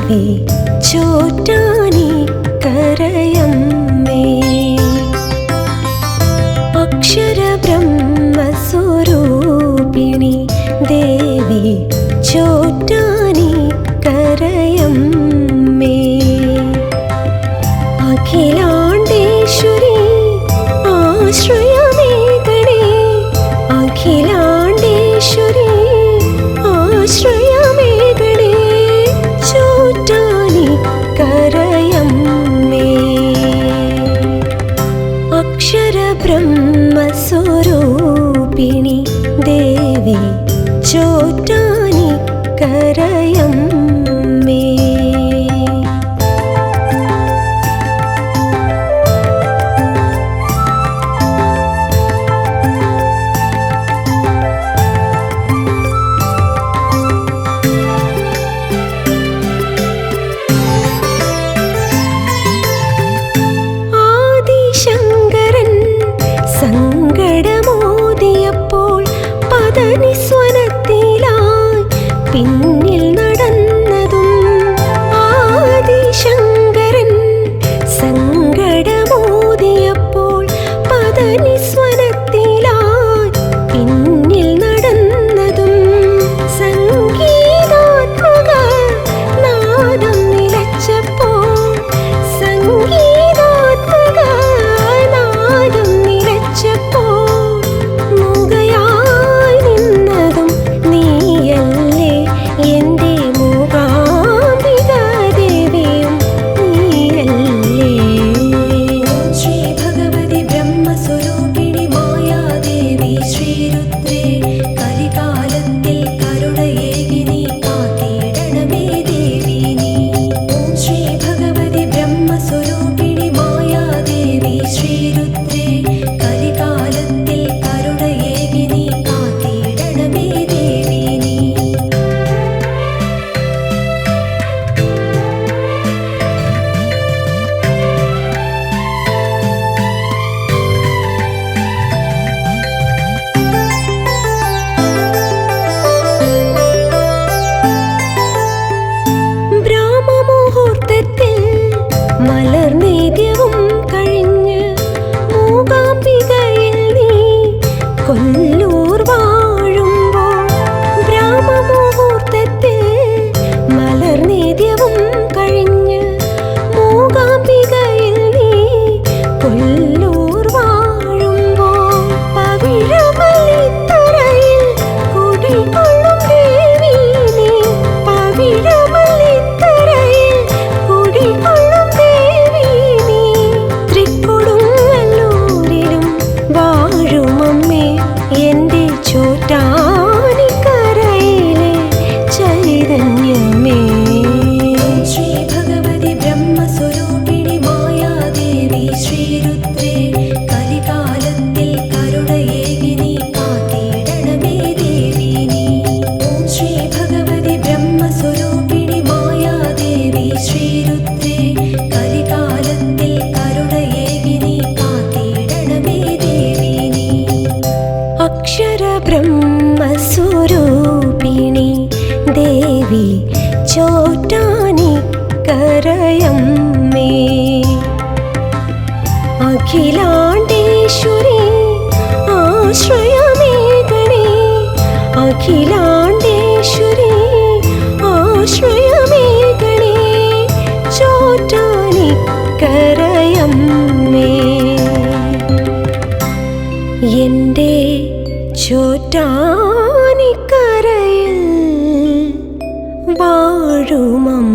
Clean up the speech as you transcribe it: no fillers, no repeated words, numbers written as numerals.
ദേവി ചോറ്റാനിക്കരയമ്മേ. അക്ഷരബ്രഹ്മസ്വരൂപിണി ദേവി ചോറ്റാനിക്കരയമ്മേ. അഖിലാണ്ടേശ്വരി ആശ്രയമേകണേ, അഖിലാണ്ടേശ്വരി ആശ്രയമേകണേ, ചോറ്റാനിക്കരയമ്മേ. അക്ഷരബ്രഹ്മസ്വരൂപിണി ദേവി ചോറ്റാനിക്കരയമ്മേ. ആദിശങ്കരൻ സങ്കടമോദിയപ്പോൾ പദനിസ്വനത്തിലായി പിന്നിൽ നടന്നതും. ആദിശങ്കരൻ സങ്കടമോദിയപ്പോൾ പദനിസ്വനത്തിലായി പിന്നിൽ നടന്നതും. സംഗീതാത്മക നാദം നിലച്ചപ്പോൾ, സംഗീതാത്മക നാദം നിലച്ചപ്പോൾ മൂകയായി നിന്നതും നീയല്ലേ, എൻ്റെ മൂകാംബിക ദേവിയും നീയല്ലേ. ശ്രീ ഭഗവതി ബ്രഹ്മസ്വരൂപിണി മായാദേവി ശ്രീരുദ്രേ, കലികാലത്തിൽ കരുണയേകി നീ കാത്തിടണമേ ദേവി നീ. ശ്രീ ഭഗവതി ബ്രഹ്മസ്വരൂപിണി മായാദേവി ശ്രീരുദ്രേ, കലികാലത്തിൽ കരുണയേകി നീ കാത്തിടണമേ ദേവി നീ. ബ്രാഹ്മമുഹൂർത്തത്തിൽ മലർനേദ്യവും കഴിഞ്ഞ് മൂകാംബികയിൽ നീ കൊല്ലൂർ വാഴുമ്പോൾ, ബ്രാഹ്മമുഹൂർത്തത്തിൽ മലർനേദ്യവും കഴിഞ്ഞ് മൂകാംബികയിൽ നീ കൊല്ലൂർ വാഴുമ്പോൾ, പവിഴമല്ലിത്തറയിൽ കുടികൊള്ളും ദേവി നീ, പവിഴമല്ലിത്തറയിൽ കുടികൊള്ളും ദേവി നീ. തൃക്കൊടുങ്ങല്ലൂരിലും വാഴുമമ്മേ, എൻ്റെ ചോറ്റാനിക്കരയിലെ ചൈതന്യമേ. ശ്രീ ഭഗവതി ബ്രഹ്മസ്വരൂപിണി മായാദേവി ശ്രീരുദ്രേ, കലികാലത്തിൽ കരുണയേകി നീ കാത്തിടണമേ ദേവി നീ. ശ്രീ ഭഗവതി ബ്രഹ്മസ്വരൂപിണി മായാദേവി ശ്രീരുദ്രേ, കലികാലത്തിൽ കരുണയേകി നീ കാത്തിടണമേ ദേവി നീ. അക്ഷരബ്രഹ്മസ്വരൂപിണി ദേവി ചോറ്റാനിക്കരയമ്മേ. അഖിലാണ്ടേശ്വരി ആശ്രയമേകണേ, അഖിലാണ്ടേശ്വരി ആശ്രയമേകണേ, ചോറ്റാനിക്കരയമ്മേ. എൻ്റെ ചോറ്റാനിക്കരയിൽ വാഴുമമ്മേ.